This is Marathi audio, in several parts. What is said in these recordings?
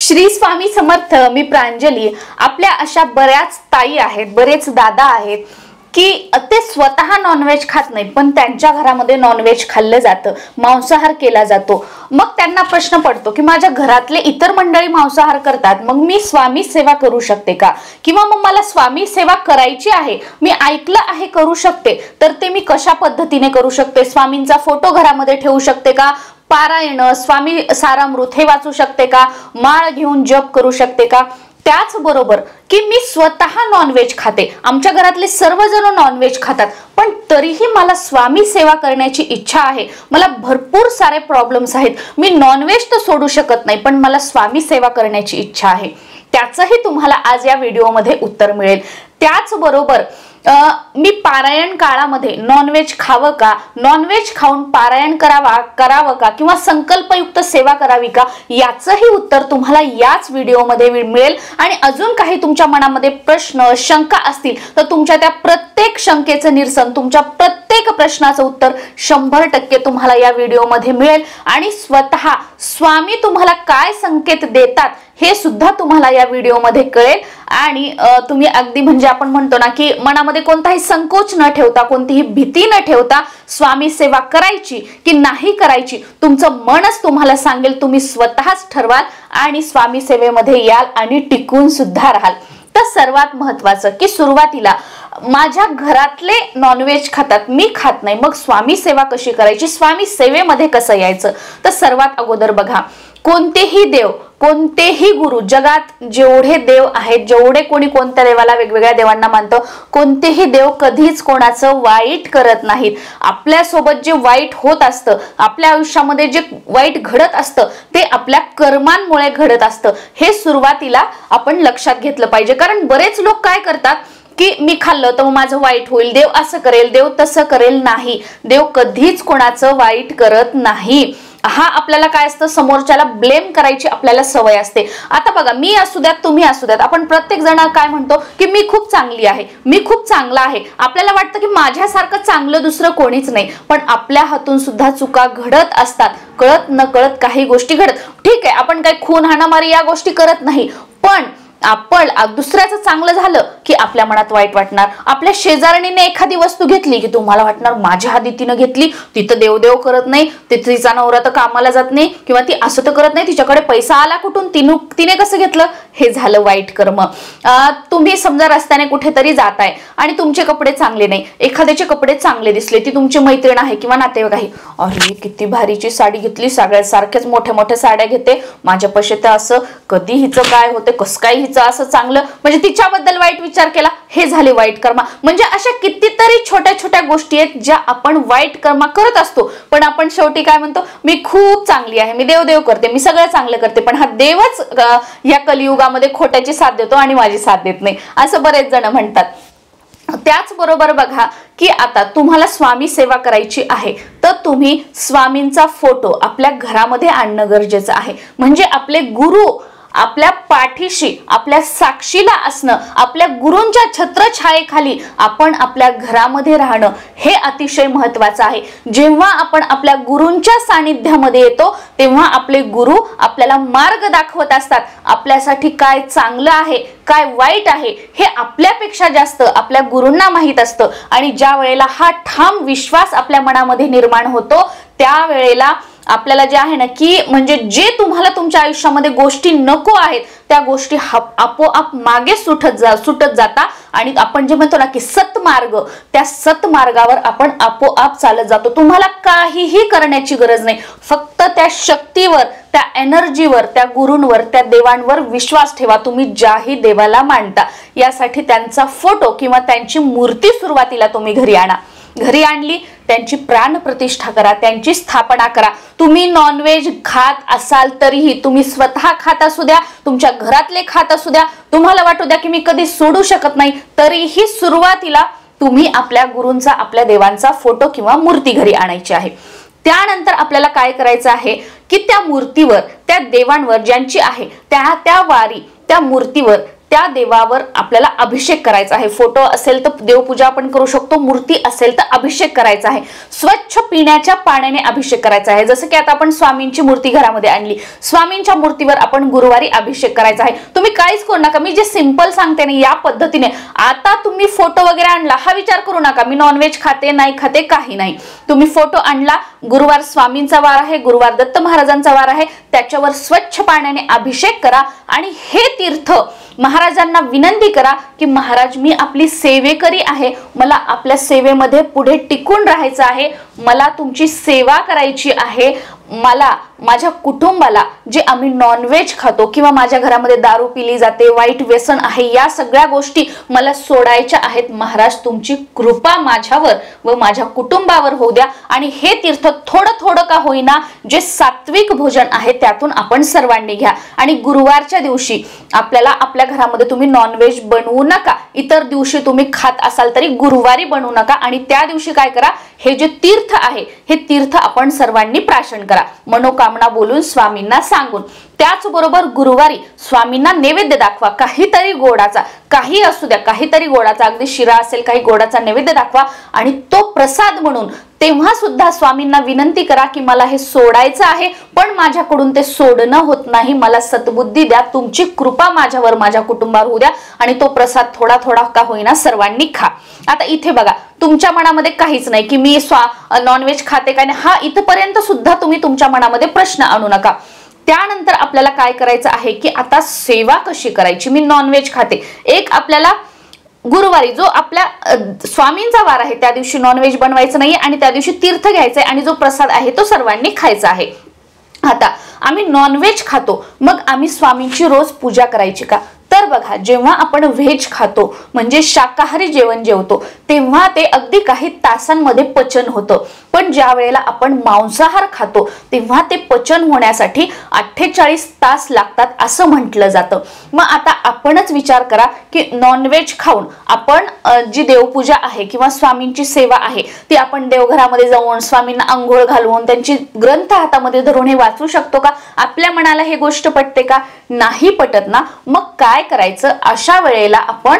श्री स्वामी समर्थ। मी प्रांजली। आपल्या अशा बऱ्याच ताई आहेत, बरेच दादा आहेत की ते स्वतः नॉनव्हेज खात नाहीत, पण त्यांच्या घरामध्ये नॉनव्हेज खाल्लं जातं, मांसाहार केला जातो। मग त्यांना प्रश्न पडतो की माझ्या घरातले इतर मंडळी मांसाहार करतात, मग मी स्वामी सेवा करू शकते का? किंवा मग मला स्वामी सेवा करायची आहे, मी ऐकलं आहे करू शकते, तर ते मी कशा पद्धतीने करू शकते? स्वामींचा फोटो घरामध्ये ठेवू शकते का? पारायण, स्वामी सारामृत हे वाचू शकते का? माळ घेऊन जप करू शकते का? त्याचबरोबर की मी स्वतः नॉनव्हेज खाते, आमच्या घरातले सर्वजण नॉनव्हेज खातात, पण तरीही मला स्वामी सेवा करण्याची इच्छा आहे, मला भरपूर सारे प्रॉब्लेम्स आहेत, मी नॉनव्हेज तर सोडू शकत नाही, पण मला स्वामी सेवा करण्याची इच्छा आहे। त्याचंही तुम्हाला आज या व्हिडिओमध्ये उत्तर मिळेल। त्याचबरोबर मी पारायण काळामध्ये नॉनव्हेज खावं का, नॉनव्हेज खाऊन पारायण करावं का, किंवा संकल्पयुक्त सेवा करावी का, याचंही उत्तर तुम्हाला याच व्हिडिओमध्ये मिळेल। आणि अजून काही तुमच्या मनामध्ये प्रश्न शंका असतील तर तुमच्या त्या प्रत्येक शंकेचं निरसन, तुमच्या प्रत्येक प्रश्नाचं उत्तर 100% तुम्हाला या व्हिडिओमध्ये मिळेल। आणि स्वतः स्वामी तुम्हाला काय संकेत देतात हे सुद्धा तुम्हाला या व्हिडिओमध्ये कळेल। आणि तुम्ही अगदी म्हणजे आपण म्हणतो ना की मनामध्ये कोणताही संकोच न ठेवता, कोणतीही भीती न ठेवता स्वामी सेवा करायची की नाही करायची, तुमचं मनच तुम्हाला सांगेल, तुम्ही स्वतःच ठरवाल आणि स्वामी सेवेमध्ये याल आणि टिकून सुद्धा राहाल। तर सर्वात महत्त्वाचं की सुरुवातीला माझ्या घरातले नॉनव्हेज खातात, मी खात नाही, मग स्वामी सेवा कशी करायची, स्वामी सेवेमध्ये कसं यायचं? तर सर्वात अगोदर बघा, कोणतेही देव, कोणतेही गुरु, जगात जेवढे देव आहेत, जेवढे कोणी कोणत्या देवाला, वेगवेगळ्या देवांना मानतं, कोणतेही देव कधीच कोणाचं वाईट करत नाहीत। आपल्यासोबत जे वाईट होत असतं, आपल्या आयुष्यामध्ये जे वाईट घडत असतं, ते आपल्या कर्मांमुळे घडत असतं, हे सुरुवातीला आपण लक्षात घेतलं पाहिजे। कारण बरेच लोक काय करतात की मी खाल्लं तर माझं वाईट होईल, देव असं करेल, देव तसं करेल। नाही, देव कधीच कोणाचं वाईट करत नाही। हा आपल्याला काय असतं, समोरच्याला ब्लेम करायची आपल्याला सवय असते। आता बघा, मी असू द्यात, तुम्ही असू द्यात, आपण प्रत्येक जण काय म्हणतो की मी खूप चांगली आहे, मी खूप चांगला आहे। आपल्याला वाटतं की माझ्यासारखं चांगलं दुसरं कोणीच नाही, पण आपल्या हातून सुद्धा चुका घडत असतात, कळत न कळत काही गोष्टी घडत। ठीक आहे, आपण काही खून हाणामारी या गोष्टी करत नाही, पण आपण दुसऱ्याचं चांगलं झालं की आपल्या मनात वाईट वाटणार। आपल्या शेजारणीने एखादी वस्तू घेतली की तुम्हाला वाटणार माझ्या हाती तिनं घेतली, तिथं देवदेव करत नाही, तिचा नवरा तर कामाला जात नाही, किंवा ती असं तर करत नाही, तिच्याकडे पैसा आला कुठून, तिने कसं घेतलं, हे झालं वाईट कर्म। तुम्ही समजा रस्त्याने कुठेतरी जाताय आणि तुमचे कपडे चांगले नाही, एखाद्याचे कपडे चांगले दिसले, ती तुमची मैत्रीण आहे किंवा नातेवाईक आहे, अरे किती भारीची साडी घेतली, सगळ्या सारख्याच मोठ्या मोठ्या साड्या घेते, माझ्या पैसे तर असं, कधी हिचं काय होते, कसं काय हिचं असं चांगलं, म्हणजे तिच्याबद्दल वाईट विचार केला, हे झाले वाईट कर्म। म्हणजे अशा कितीतरी छोट्या छोट्या गोष्टी आहेत ज्या आपण वाईट कर्म करत असतो, पण आपण शेवटी काय म्हणतो, मी खूप चांगली आहे, मी देवदेव करते, मी सगळं चांगलं करते, पण हा देवच या कलियुगामध्ये खोट्याची साथ देतो आणि माझी साथ देत नाही, असं बरेच जण म्हणतात। त्याचबरोबर बघा की आता तुम्हाला स्वामी सेवा करायची आहे तर तुम्ही स्वामींचा फोटो आपल्या घरामध्ये आणणं गरजेचं आहे। म्हणजे आपले गुरु आपल्या पाठीशी, आपल्या साक्षीला असणं, आपल्या गुरूंच्या छत्रछायेखाली आपण आपल्या घरामध्ये राहणं, हे अतिशय महत्त्वाचं आहे। जेव्हा आपण आपल्या गुरूंच्या सानिध्यामध्ये येतो तेव्हा आपले गुरु आपल्याला मार्ग दाखवत असतात, आपल्यासाठी काय चांगलं आहे, काय वाईट आहे, हे आपल्यापेक्षा जास्त आपल्या गुरूंना माहित असतं। आणि ज्या वेळेला हा ठाम विश्वास आपल्या मनामध्ये निर्माण होतो त्यावेळेला आपल्याला जे आहे ना की म्हणजे जे तुम्हाला तुमच्या आयुष्यामध्ये गोष्टी नको आहेत त्या गोष्टी आपोआप मागे सुटत जाता आणि आपण जे म्हणतो ना की सतमार्ग, त्या सतमार्गावर आपण आपोआप चालत जातो। तुम्हाला काहीही करण्याची गरज नाही, फक्त त्या शक्तीवर, त्या एनर्जीवर, त्या गुरूंवर, त्या देवांवर विश्वास ठेवा। तुम्ही ज्याही देवाला मानता यासाठी त्यांचा फोटो किंवा त्यांची मूर्ती सुरुवातीला तुम्ही घरी आणा, घरी आणली, त्यांची प्राण प्रतिष्ठा करा, त्यांची स्थापना करा। तुम्ही नॉनव्हेज खात असाल तरीही, तुम्ही स्वतः खात असू द्या, तुमच्या घरातले खात असू द्या, तुम्हाला वाटू द्या की मी कधी सोडू शकत नाही, तरीही सुरुवातीला तुम्ही आपल्या गुरूंचा, आपल्या देवांचा फोटो किंवा मूर्ती घरी आणायची आहे। त्यानंतर आपल्याला काय करायचं आहे की त्या मूर्तीवर, त्या देवांवर ज्यांची आहे त्या वारी, त्या मूर्तीवर त्या देवावर आपल्याला अभिषेक करायचा आहे। फोटो असेल तर देवपूजा आपण करू शकतो, मूर्ती असेल तर अभिषेक करायचा आहे। स्वच्छ पिण्याच्या पाण्याने अभिषेक करायचा आहे। जसं की आता आपण स्वामींची मूर्ती घरामध्ये आणली, स्वामींच्या मूर्तीवर आपण गुरुवारी अभिषेक करायचा आहे। तुम्ही काहीच करू नका, मी जे सिंपल सांगते ना या पद्धतीने। आता तुम्ही फोटो वगैरे आणला हा विचार करू नका मी नॉनव्हेज खाते नाही खाते, काही नाही। तुम्ही फोटो आणला, गुरुवार स्वामींचा वार आहे, गुरुवार दत्त महाराजांचा वार आहे, त्याच्यावर स्वच्छ पाण्याने अभिषेक करा आणि हे तीर्थ महाराजांना विनंती करा की महाराज मी आपली सेवेकरी आहे, मला आपल्या सेवेमध्ये पुढे टिकून राहायचं आहे, मला तुमची सेवा करायची आहे, मला माझ्या कुटुंबाला जे आम्ही नॉनव्हेज खातो किंवा माझ्या घरामध्ये दारू पिली जाते, वाईट व्यसन आहे, या सगळ्या गोष्टी मला सोडायच्या आहेत। महाराज तुमची कृपा माझ्यावर व माझ्या कुटुंबावर होऊ द्या आणि हे तीर्थ थोडं थोडं का होईना जे सात्विक भोजन आहे त्यातून आपण सर्वांनी घ्या। आणि गुरुवारच्या दिवशी आपल्याला आपल्या घरामध्ये तुम्ही नॉनव्हेज बनवू नका, इतर दिवशी तुम्ही खात असाल तरी गुरुवारी बनवू नका आणि त्या दिवशी काय करा, हे जे तीर्थ आहे हे तीर्थ आपण सर्वांनी प्राशन करा, मनोकामना बोलून स्वामींना सांगून। त्याचबरोबर गुरुवारी स्वामींना नैवेद्य दाखवा, काहीतरी गोडाचा, काही असू द्या, काहीतरी गोडाचा, अगदी शिरा असेल काही गोडाचा नैवेद्य दाखवा आणि तो प्रसाद म्हणून तेव्हा सुद्धा स्वामींना विनंती करा की मला हे सोडायचं आहे पण माझ्याकडून ते सोडणं होत नाही, मला सद्बुद्धी द्या, तुमची कृपा माझ्यावर माझ्या कुटुंबावर होऊ द्या आणि तो प्रसाद थोडा थोडा का होईना सर्वांनी खा। आता इथे बघा तुमच्या मनामध्ये काहीच नाही की मी नॉनव्हेज खाते काय नाही, हा इथपर्यंत सुद्धा तुम्ही तुमच्या मनामध्ये प्रश्न आणू नका। त्यानंतर आपल्याला काय करायचं आहे की आता सेवा कशी करायची, मी नॉनव्हेज खाते, एक आपल्याला गुरुवारी जो आपल्या स्वामींचा वार आहे त्या दिवशी नॉनव्हेज बनवायचं नाही आणि त्या दिवशी तीर्थ घ्यायचंय आणि जो प्रसाद आहे तो सर्वांनी खायचा आहे। आता आम्ही नॉनव्हेज खातो मग आम्ही स्वामींची रोज पूजा करायची का, तर बघा जेव्हा आपण व्हेज खातो म्हणजे शाकाहारी जेवण जेवतो तेव्हा ते अगदी काही तासांमध्ये पचन होतं, पण ज्या वेळेला आपण मांसाहार खातो तेव्हा ते पचन होण्यासाठी 48 तास लागतात असं म्हटलं जातं। मग आता आपणच विचार करा की नॉनव्हेज खाऊन आपण जी देवपूजा आहे किंवा स्वामींची सेवा आहे ती आपण देवघरामध्ये जाऊन स्वामींना अंघोळ घालवून त्यांची ग्रंथ हातामध्ये धरून हे वाचू शकतो का, आपल्या मनाला हे गोष्ट पटते का, नाही पटत ना। मग काय करायचं, अशा वेळेला आपण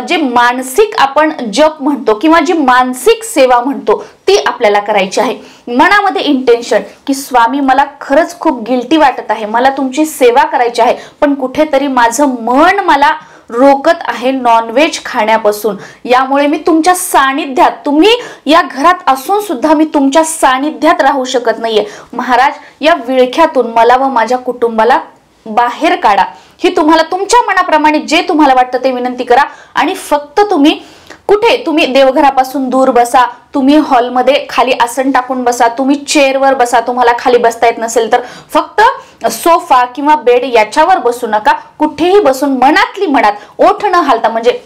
जे मानसिक आपण जप म्हणतो किंवा जी मानसिक सेवा म्हणतो ती आपल्याला करायची आहे। मनामध्ये इंटेन्शन की स्वामी मला खरंच खूप गिल्टी वाटत आहे, मला तुमची सेवा करायची आहे पण कुठेतरी माझं मन मला रोकत आहे नॉनव्हेज खाण्यापासून, यामुळे मी तुमच्या सानिध्यात, तुम्ही या घरात असून सुद्धा मी तुमच्या सानिध्यात राहू शकत नाहीये, महाराज या विळख्यातून मला व माझ्या कुटुंबाला बाहेर काढा। ही तुम्हाला तुमच्या मनाप्रमाणे जे तुम्हाला वाटतं ते विनंती करा आणि फक्त तुम्ही कुठे, तुम्ही देवघरापासून दूर बसा, तुम्ही हॉलमध्ये खाली आसन टाकून बसा, तुम्ही चेअरवर बसा, तुम्हाला खाली बसता येत नसेल तर फक्त सोफा किंवा बेड याच्यावर बसू नका, कुठेही बसून मनातली मनात ओठ न हालता, म्हणजे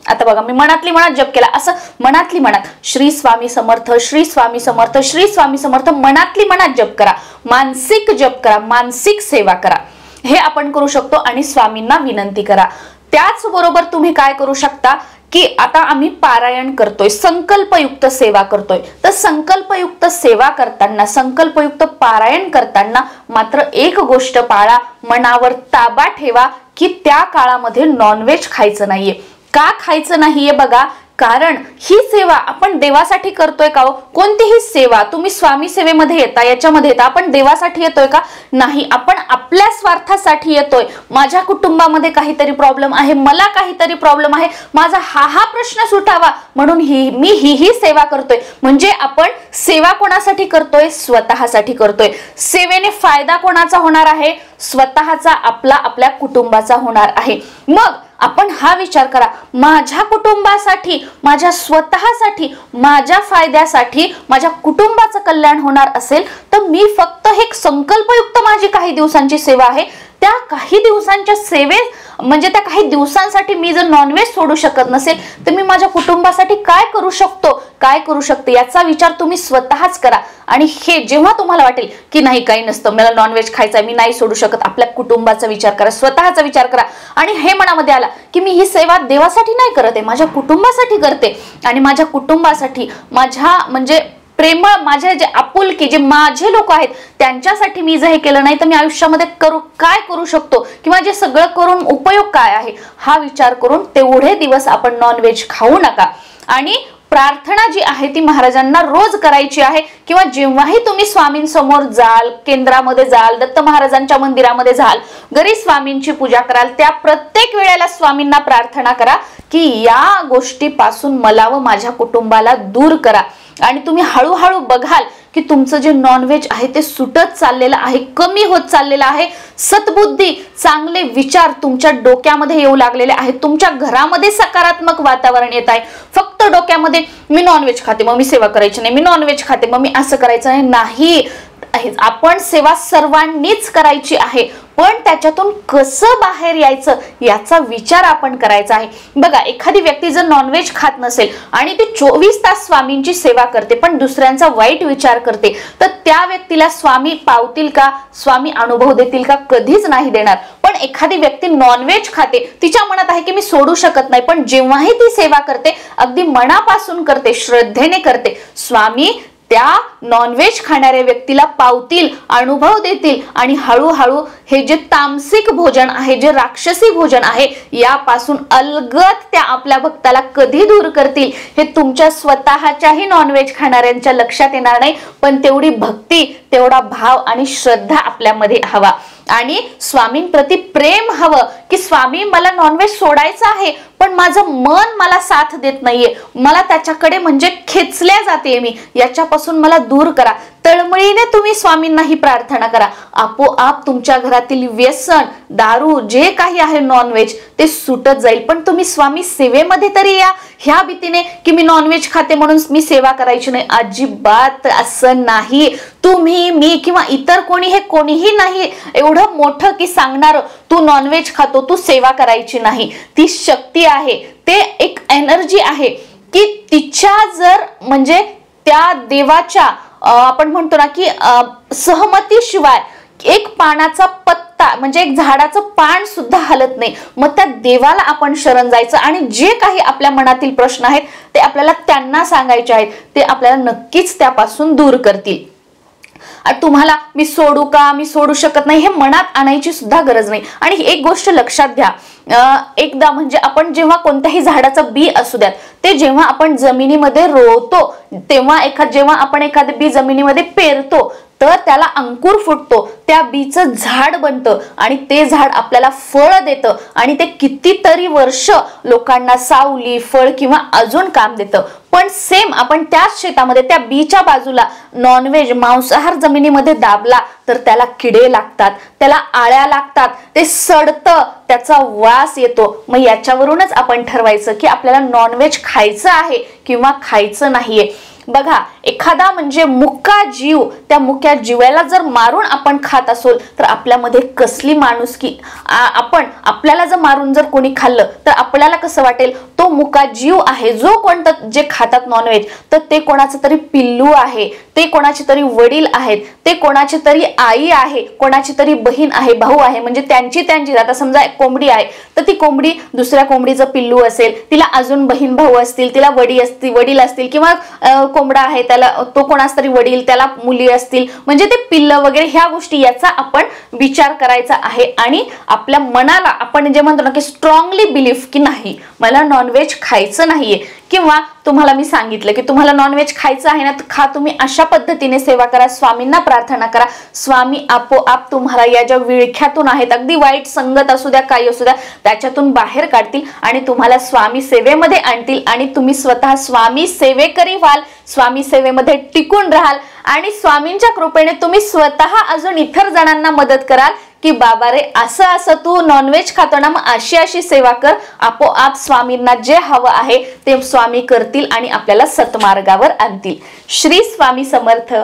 आता बघा मी मनातली मनात जप केला, असं मनातली मनात श्री स्वामी समर्थ, श्री स्वामी समर्थ, श्री स्वामी समर्थ मनातली मनात जप करा, मानसिक जप करा, मानसिक सेवा करा, हे आपण करू शकतो आणि स्वामींना विनंती करा। त्याचबरोबर तुम्ही काय करू शकता की आता आम्ही पारायण करतोय, संकल्पयुक्त सेवा करतोय, तर संकल्पयुक्त सेवा करताना, संकल्पयुक्त पारायण करताना मात्र एक गोष्ट पाळा, मनावर ताबा ठेवा की त्या काळामध्ये नॉनव्हेज खायचं नाहीये। का खायचं नाहीये बघा, कारण ही सेवा आपण देवासाठी करतोय का, कोणतीही सेवा तुम्ही स्वामी सेवेमध्ये येता, याच्यामध्ये येता, आपण देवासाठी येतोय का, नाही, आपण आपल्या स्वार्थासाठी येतोय। माझ्या कुटुंबामध्ये काहीतरी प्रॉब्लेम आहे, मला काहीतरी प्रॉब्लेम आहे, माझा हा प्रश्न सुटावा म्हणून मी ही सेवा करतोय, म्हणजे आपण सेवा कोणासाठी करतोय, स्वतःसाठी करतोय। सेवेने फायदा कोणाचा होणार आहे, स्वतःचा, आपल्या कुटुंबाचा होणार आहे। मग आपण हा विचार करा, माझ्या कुटुंबासाठी, माझ्या स्वतःसाठी, माझ्या फायद्यासाठी, माझ्या कुटुंबाचं कल्याण होणार असेल तर मी फक्त हे संकल्पयुक्त माझी काही दिवसांची सेवा आहे, त्या काही दिवसांच्या सेवेत म्हणजे त्या काही दिवसांसाठी मी जर नॉनव्हेज सोडू शकत नसेल तर मी माझ्या कुटुंबासाठी काय करू शकतो, काय करू शकते याचा विचार तुम्ही स्वतःच करा। आणि हे जेव्हा तुम्हाला वाटेल की नाही काही नसतं, मला नॉनव्हेज खायचं आहे, मी नाही सोडू शकत, आपल्या कुटुंबाचा विचार करा, स्वतःचा विचार करा आणि हे मनामध्ये आला की मी ही सेवा देवासाठी नाही करत आहे, माझ्या कुटुंबासाठी करते आणि माझ्या कुटुंबासाठी, माझ्या म्हणजे प्रेमळ, माझे जे आपुलकी, जे माझे लोक आहेत त्यांच्यासाठी मी जर हे केलं नाही तर मी आयुष्यामध्ये काय करू शकतो किंवा जे सगळं करून उपयोग काय आहे हा विचार करून तेवढे दिवस आपण नॉनव्हेज खाऊ नका. आणि प्रार्थना जी आहे ती महाराजांना रोज करायची आहे. किंवा जेव्हाही तुम्ही स्वामींसमोर जाल, केंद्रामध्ये जाल, दत्त महाराजांच्या मंदिरामध्ये जाल, घरी स्वामींची पूजा कराल, त्या प्रत्येक वेळेला स्वामींना प्रार्थना करा की या गोष्टीपासून मला व माझ्या कुटुंबाला दूर करा. आणि तुम्ही हळूहळू बघाल की तुमचं जे नॉनव्हेज आहे ते सुटत चाललेलं आहे, कमी होत चाललेलं आहे. सद्बुद्धी, चांगले विचार तुमच्या डोक्यामध्ये येऊ लागलेले आहेत. तुमच्या घरामध्ये सकारात्मक वातावरण येत आहे. फक्त डोक्यामध्ये मी नॉनव्हेज खाते मग मी सेवा करायची नाही, मी नॉनव्हेज खाते मग मी असं करायचं नाही. आपण सेवा सर्वांनीच करायची आहे, पण त्याच्यातून कसं बाहेर यायचं याचा विचार आपण करायचा आहे. बघा, एखादी व्यक्ती जर नॉनव्हेज खात नसेल आणि ती 24 तास स्वामींची सेवा करते पण दुसऱ्यांचा वाईट विचार करते, तर त्या व्यक्तीला स्वामी पावतील का, स्वामी अनुभव देतील का? कधीच नाही देणार. पण एखादी व्यक्ती नॉनव्हेज खाते, तिच्या मनात आहे की मी सोडू शकत नाही, पण जेव्हाही ती सेवा करते अगदी मनापासून करते, श्रद्धेने करते, स्वामी त्या नॉनव्हेज खाणाऱ्या व्यक्तीला पावतील, अनुभव देतील आणि हळूहळू हे जे तामसिक भोजन आहे, जे राक्षसी भोजन आहे, यापासून अलगद त्या आपल्या भक्ताला कधी दूर करतील हे तुमच्या स्वतःच्याही नॉनव्हेज खाणाऱ्यांच्या लक्षात येणार नाही. पण तेवढी भक्ती, तेवढा भाव आणि श्रद्धा आपल्यामध्ये हवा. आणि स्वामींप्रती प्रेम हवं की स्वामी मला नॉनव्हेज सोडायचं आहे पण माझं मन मला साथ देत नाहीये, मला त्याच्याकडे म्हणजे खेचल्या जाते मी, याच्यापासून मला दूर करा. तळमळीने तुम्ही स्वामींना ही प्रार्थना करा. आपोआप तुमच्या घरातील व्यसन, दारू, जे काही आहे नॉनव्हेज ते सुटत जाईल. पण तुम्ही स्वामी सेवेमध्ये तरी या. ह्या भीतीने की मी नॉनव्हेज खाते म्हणून मी सेवा करायची नाही, अजिबात असं नाही. तुम्ही, मी किंवा इतर कोणी, हे कोणीही नाही एवढं मोठं की सांगणार तू नॉनव्हेज खातो तू सेवा करायची नाही. ती शक्ती आहे, ते एक एनर्जी आहे की तिच्या जर म्हणजे त्या देवाच्या आपण म्हणतो ना की सहमतीशिवाय एक पानाचा पत्ता म्हणजे एक झाडाचं पान सुद्धा हलत नाही. मग त्या देवाला आपण शरण जायचं आणि जे काही आपल्या मनातील प्रश्न आहेत ते आपल्याला त्यांना सांगायचे आहेत, ते आपल्याला नक्कीच त्यापासून दूर करतील. तुम्हाला मी सोडू का, मी सोडू शकत नाही हे मनात आणायची सुद्धा गरज नाही. आणि एक गोष्ट लक्षात घ्या, एकदा म्हणजे आपण जेव्हा कोणत्याही झाडाचं बी असू द्यात ते जेव्हा आपण जमिनीमध्ये रोवतो तेव्हा जेव्हा आपण एखादं बी जमिनीमध्ये पेरतो तर त्याला अंकुर फुटतो, त्या बीचं झाड बनतं आणि ते झाड आपल्याला फळ देतं आणि ते कितीतरी वर्ष लोकांना सावली, फळ किंवा अजून काम देतं. पण सेम आपण त्याच शेतामध्ये त्या बीच्या बाजूला नॉनव्हेज, मांसाहार जमिनीमध्ये दाबला तर त्याला किडे लागतात, त्याला आळ्या लागतात, ते सडतं, त्याचा वास येतो. मग याच्यावरूनच आपण ठरवायचं की आपल्याला नॉनव्हेज खायचं आहे किंवा खायचं नाहीये. बघा, एखादा म्हणजे मुक्का जीव, त्या मुक्या जीवाला जर मारून आपण खात असोल तर आपल्यामध्ये कसली माणुसकी. आपल्याला जर मारून जर कोणी खाल्लं तर आपल्याला कसं वाटेल? तो मुका जीव आहे, जो कोणतं जे खातात नॉनव्हेज तर ते कोणाचं तरी पिल्लू आहे, ते कोणाचे तरी वडील आहेत, ते कोणाची तरी आई आहे, कोणाची तरी बहीण आहे, भाऊ आहे. म्हणजे त्यांची आता समजा कोंबडी आहे तर ती कोंबडी दुसऱ्या कोंबडीचं पिल्लू असेल, तिला अजून बहीण भाऊ असतील, तिला वडील असतील किंवा कोंबडा आहे त्याला तो कोणाच तरी वडील, त्याला मुली असतील, म्हणजे ते पिल्ल वगैरे ह्या गोष्टी याचा आपण विचार करायचा आहे. आणि आपल्या मनाला आपण जे म्हणतो ना की स्ट्रॉंगली बिलीफ की नाही मला नॉनव्हेज खायचं नाहीये, किंवा तुम्हाला मी सांगितलं की तुम्हाला नॉनव्हेज खायचं आहे ना तर खा, तुम्ही अशा पद्धतीने सेवा करा, स्वामींना प्रार्थना करा. स्वामी आपोआप तुम्हाला या ज्या विळख्यातून आहेत, अगदी वाईट संगत असू द्या, काही असू द्या, त्याच्यातून बाहेर काढतील आणि तुम्हाला स्वामी सेवेमध्ये आणतील आणि तुम्ही स्वतः स्वामी सेवेकरी व्हाल, स्वामी सेवेमध्ये टिकून राहाल आणि स्वामींच्या कृपेने तुम्ही स्वतः अजून इतर जणांना मदत कराल की बाबा रे असं तू नॉनव्हेज खातो ना, मग अशी सेवा कर. आपोआप स्वामींना जे हवं आहे ते स्वामी करतील आणि आपल्याला सत्मार्गावर आणतील. श्री स्वामी समर्थ.